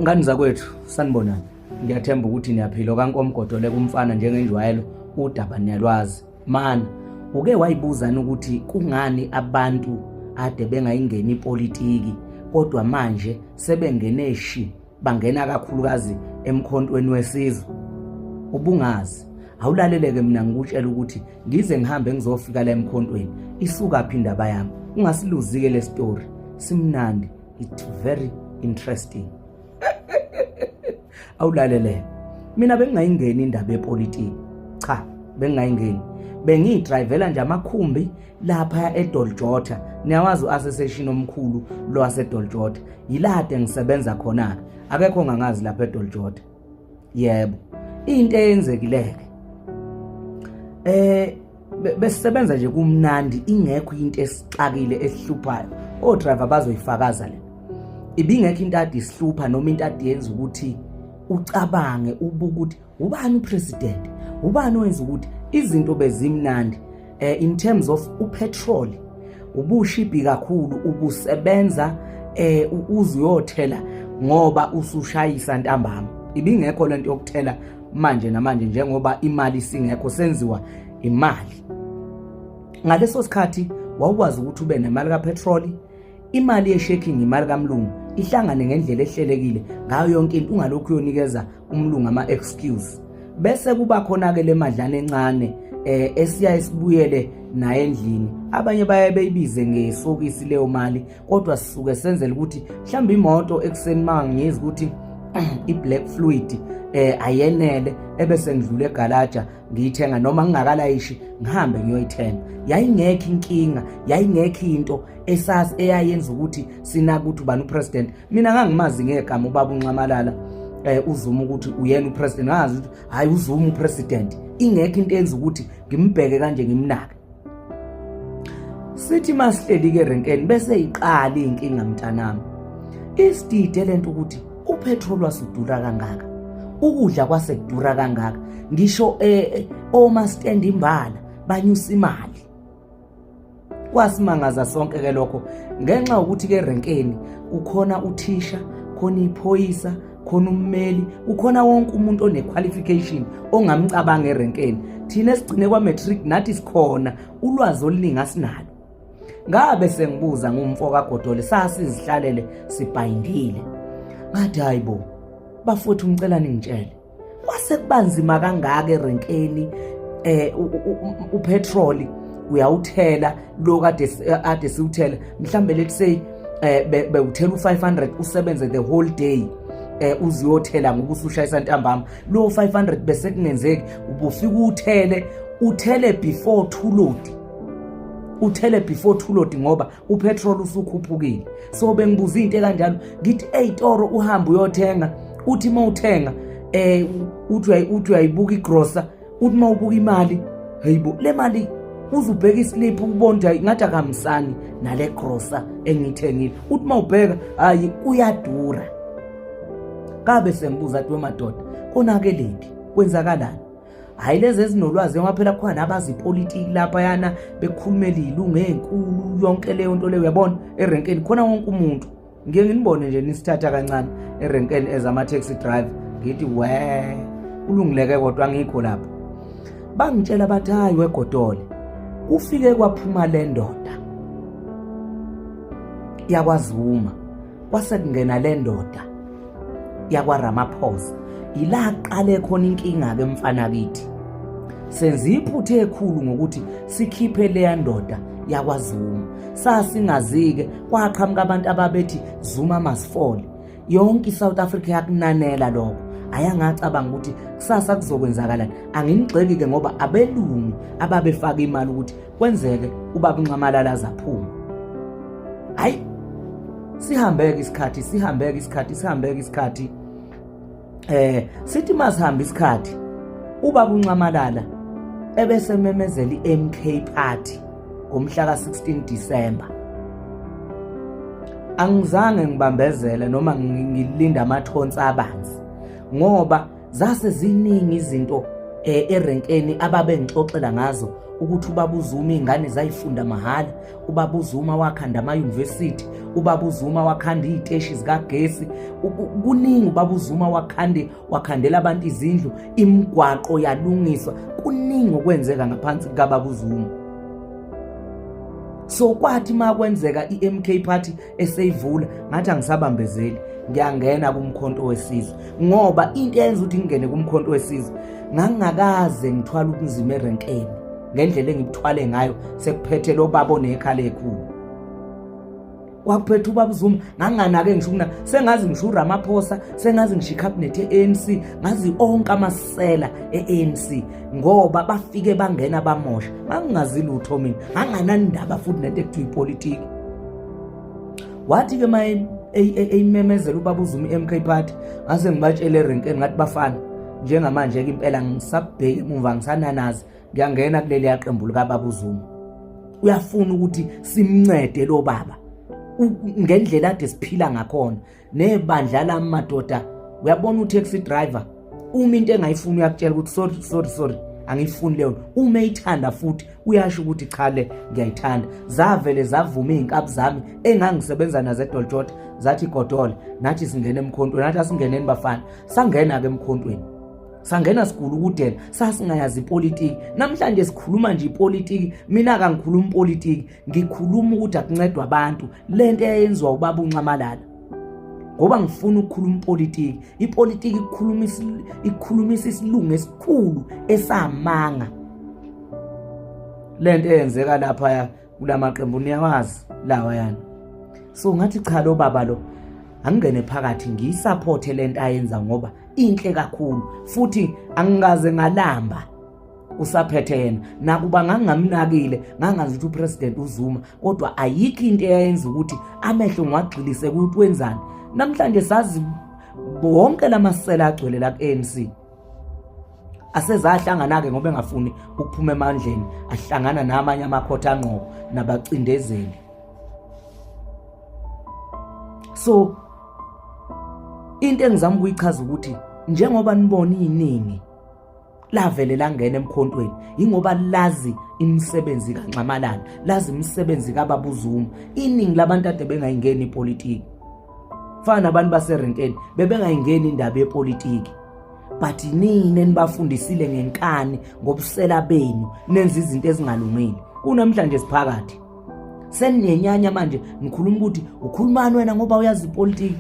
Ngani zakwethu sanibonani, ngiyathemba ukuthi niyaphila kankomgodole kumfana njengenjwayelo udaba niyalwazi. Mana uke wayibuzana ukuthi kungani abantu ade bengayingeni ipolitiki kodwa manje sebengene shi bangena kakhulukazi emkhontweni wesizwe? Ubungazi awulaleleke mina ngikutshela ukuthi ngize ngihambe ngizofika la emkhontweni isuka phi indaba yami. Ungasiluzike le story, simnandi, it's very interesting. Awulalele, mina bengingayingeni indaba yepolitiki, cha bengingayingeni, bengidrivela nje amakhumbi lapha eDoljota. Niyawazi uassociation omkhulu lo waseDoljota, yilade ngisebenza khona, akekho ngangazi lapha eDoljota. Yebo, into eyenzekileke besisebenza nje kumnandi, ingekho into esixakile esihluphayo. Odriver bazoyifakaza le, ibingekho into ade isihlupha noma into ade yenza ukuthi ucabange ukuthi ubani upresident, ubani wenza ukuthi izinto bezimnandi. In terms of upetrol ubushipi kakhulu, ubusebenza uzuyothela ngoba usushayisa ntambama. Ibingekho lento yokuthela manje namanje njengoba imali singekho, senziwa imali. Ngaleso sikhathi wawukwazi ukuthi ube nemali kapetrol, imali yeshaking, imali kamlungu, ihlangane ngendlela ehlelekile ngayo yonke into, ungalokhu uyonikeza umlungu ama-excuse. Bese kuba khona-ke le madlana encane esiya isibuyele naye endlini. Abanye baye beyibize ngesokisi leyo mali, kodwa sisuke senzele ukuthi mhlawumbe imoto ekuseni mangiyizi ukuthi i-black fluid ayenele, ebese ngidlula egalaja ngiyithenga, noma ngingakalayishi ngihambe ngiyoyithenga. Yayingekho inkinga, yayingekho into eyayenza ukuthi sinaka ukuthi ubani upresident. Mina ngangimazi ngegama ubaba uNxamalala uZuma ukuthi uyena upresident, ngazi ukuthi hayi uZuma upresident. Ingekho into eyenza ukuthi ngimbheke kanje ngimnaka. Sithi masihleli ke renkeni bese iqala inkinga mntanami. Isidide lento ukuthi upetrol wasudura kangaka, ukudla kwasekudura kangaka, ngisho oma stand imbala banyusa imali. Kwasimangaza sonke ke lokho ngenxa ukuthi ke renkeni ukhona uthisha, khona iphoyisa, khona ummeli, ukhona wonke umuntu one-qualification ongamcabanga erenkeni. Thina esigcine kwa-matric nathi sikhona, ulwazi oluningi asinalo. Ngabe sengibuza ngumfo kaGodole, sasizihlalele sibhayindile, ngathi hayibo bafuthu ngicela ningitshele, kwase kubanzima kangaka erenkeni upetrol uyawuthela lo kade siwuthela, mhlambe let's say bewuthela u500 usebenze the whole day uziyothela ngoba usushayisa ntambama. Lo 500 bese kungenzeki ubufika uthele before to load, uthele before to load ngoba upetrol usukhuphukile. So bengibuza into kanjalo, ngithi eyitoro uhamba uyothenga, uthi mawuthenga uthi uyayibuka igrocer, uthi mawubuka imali, hayibo le mali uzubheka islip ubona ngathi akamsani nale grocer engithengile. Uthi mawubheka hayi uyadura. Kabe sengibuza athi wemadoda konakeleni kwenzakalani? Hayi lezi ezinolwazi ngoba phela khona abazipolitiki lapha yana bekhulumela ilungu enkulu yonke leyo nto leyo. Uyabona erenkeni khona wonke umuntu, ngeke nginibone nje nisithatha kancane erenkeni ezama taxi driver, ngithi we ulungileke kodwa ngikho lapha. Bangitshela bathi hayi weGodole ufike kwaphuma le ndoda yakwaZuma, kwase kungena le ndoda yakwaRamaphosa. Ila qale khona inkinga ke mfana kithi. Senza iphuthe ekhulu ngokuthi sikhiphe le ndoda yakwaZuma. Sasingazike kwaqhamuka abantu ababethi Zuma must fall. Yonke iSouth Africa yakunanela lokho. Ayangacabanga ukuthi kusasa kuzokwenzakalani. Angingixeki ke ngoba abelungu ababefaka imali ukuthi kwenzeke ubaba uNxamalala azaphuma. Hayi sihambeke isikhathi sithi masihamba isikhathi ubaba uNxamalala ebese memezela iMK party ngomhla ka16 December. angizange ngibambezele noma ngilinda amathonsi abanzi ngoba zase ziningi izinto erenkeni ababe ngixoxela ngazo ukuthi ubaba uZuma ingane zayifunda mahala, ubaba uZuma wakhanda ama-university, ubaba uZuma wakhanda iziteshi zikagesi, kuningi ubaba uZuma wakhandela abantu izindlu, imigwaqo yalungiswa, kuningi okwenzeka ngaphansi kababa uZuma. So kwathi makwenzeka iMK Party eseyivula ngathi angisabambezeli, ngiyangena kumkhonto wesizwe ngoba into eyenza ukuthi ngingene kumkhonto wesizwe ngangakaze ngithwala ubunzima erenkeni ngendlela engibithwale ngayo sekuphethe lo baba onekhala ekhulu. Wakuphethe ubaba uZuma nganganake ngisho kuna sengazi ngisho uRamaphosa, sengazi ngisho icabinet eANC, ngazi onke amasela eANC ngoba bafike bangena bamosha. Ngangazi lutho mina, nganganandaba futhi nento ekuthiwa ipolitiki. Wathi ke maye eyimemezela ubaba uZuma iMK Party ngase ngibatshele erenkeni ngathi bafana njengamanje ke impela ngisabheke emuva ngisananazi ngiyangena kuleli yaqembu lika baba uZuma. Uyafuna ukuthi simncede lo baba ngendlela ade siphila ngakhona nebandla lamadoda. Uyabona utaxi driver uma into engayifuni uyakutshela ukuthi sorry angifuni leyo, uma ithanda futhi uyasho ukuthi cha le ngiyayithanda. Zavele zavuma izinkabi zami engangisebenza nazo eDoltshota zathi godola nathi singena emkhontweni, nathi asingeneni bafana, sangena ke emkhontweni, sangena sigula ukudela, sasingayazi ipolitiki. Namhlanje sikhuluma nje ipolitiki, mina kangikhuluma ipolitiki, ngikhuluma ukuthi akuncedwa abantu lento eyenziwa ubaba uNcamalala ngoba ngifuna ukukhuluma ipolitiki. Ipolitiki ikhulumisa isilungu esikhulu esamanga. Lento eyenzeka lapha kulamaqembu niyawazi lawa yana. So ngathi cha lo baba lo angene phakathi ngiyisupport lento ayenza ngoba inhle kakhulu futhi angikaze ngalamba usaphethe yena. Nakuba ngangamnakile ngangazi ukuthi uPresident uZuma, kodwa ayikho into eyenza ukuthi amehlo ngiwagxilise ukuthi wenzani. Namhlanje sazi wonke lamasela agcwele la kuANC asezahlangana-ke ngoba engafuni ukuphuma emandleni, ahlangana namanye amakhotha angqobo nabacindezeli. So into engizama ukuyichaza ukuthi njengoba nibona iningi lavele langena emkhontweni ingoba lazi imisebenzi kaNcamalala, lazi imisebenzi kababa uZuma. Iningi labantu ade bengayingeni ipolitiki, fana nabantu baserenkeni bebengayingeni indaba yepolitiki, but nini enibafundisile ngenkani ngobusela benu nenza izinto ezingalungile. Kunamhlanje siphakathi seninenyanya manje ngikhuluma ukuthi ukhulumani wena ngoba uyazi ipolitiki.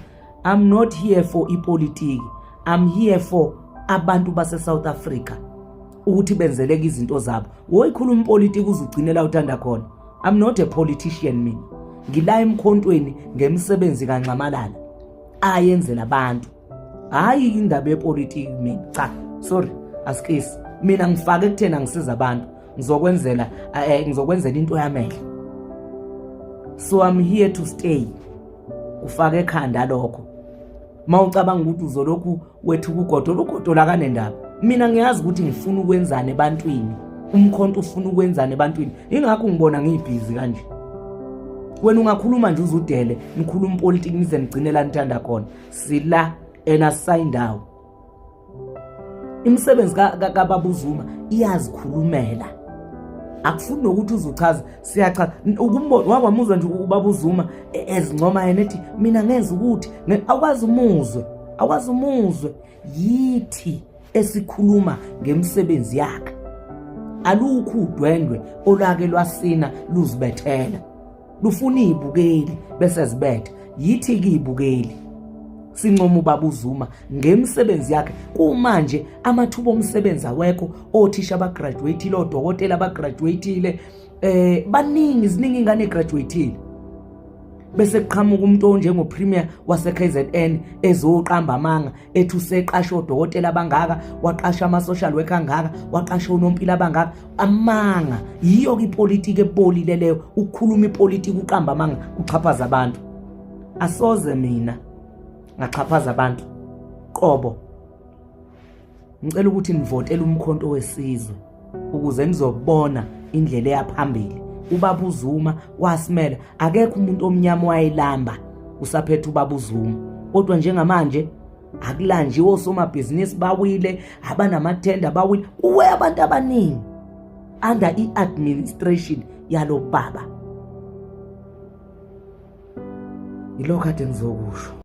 I'm not here for ipolitiki, I'm here for abantu base South Africa ukuthi benzeleke izinto zabo. Woyikhuluma ipolitiki uzugcinela uthanda khona. I'm not a politician mina, ngila emkhontweni ngemisebenzi kaNcamalala ayenzela abantu, hayi indaba yepolitiki mina. Cha, sorry, asikisi mina ngifake kuthena ngisiza abantu, ngizokwenzela into yamehlo. So I'm here to stay. Ufake ekhanda lokho mawucabanga ukuthi uzolokhu wethu ugodola kanendaba. Mina ngiyazi ukuthi ngifuna ukwenzana ebantwini, umkhonto ufuna ukwenzana ebantwini, ingakho ngibona ngibhizi kanje. Wena ungakhuluma nje uzudele nikhuluma ipolitiki nize nigcinela nithanda khona, sila enasayindawo. Imisebenzi kababa uZuma iyazikhulumela, akufuni nokuthi uzuchaza. Siyachaza ukumbono wakwamuzwa nje ubaba uZuma ezincoma yena ethi mina ngenza ukuthi akwazi umuzwe yithi esikhuluma ngemisebenzi yakhe. Alukho udwendwe olake lwasina luzibethela, lufuna izibukeli bese zibetha. Yithi kuyibukeli sincoma ubaba uZuma ngemisebenzi yakhe. Kumanje amathuba omsebenzi awekho, othisha abagraduateile, odokotela abagraduateile, baningi ziningi ingane egraduateile. Bese kuqhamuka umuntu onjengo premier wase KZN ezoqamba amanga ethi useqasha odokotela abangaka, waqasha ama social worker angaka, waqasha unompilo abangaka. Amanga yiyo ipolitiki ebolile leyo, ukukhuluma ipolitiki uqamba amanga uxhaphaza abantu. Asoze mina ngaxhaphaza abantu qobo. Ngicela ukuthi nivotele umkhonto wesizwe ukuze nizobona indlela eyaphambili. Ubaba uZuma wasimela, akekho umuntu omnyama wayelamba usaphethe ubaba uZuma. Kodwa njengamanje akulanjiwe osomabhizinisi bawile, abanamathenda bawile, kuwe abantu abaningi under i-administration yalo baba. Yilokho kade ngizokusho.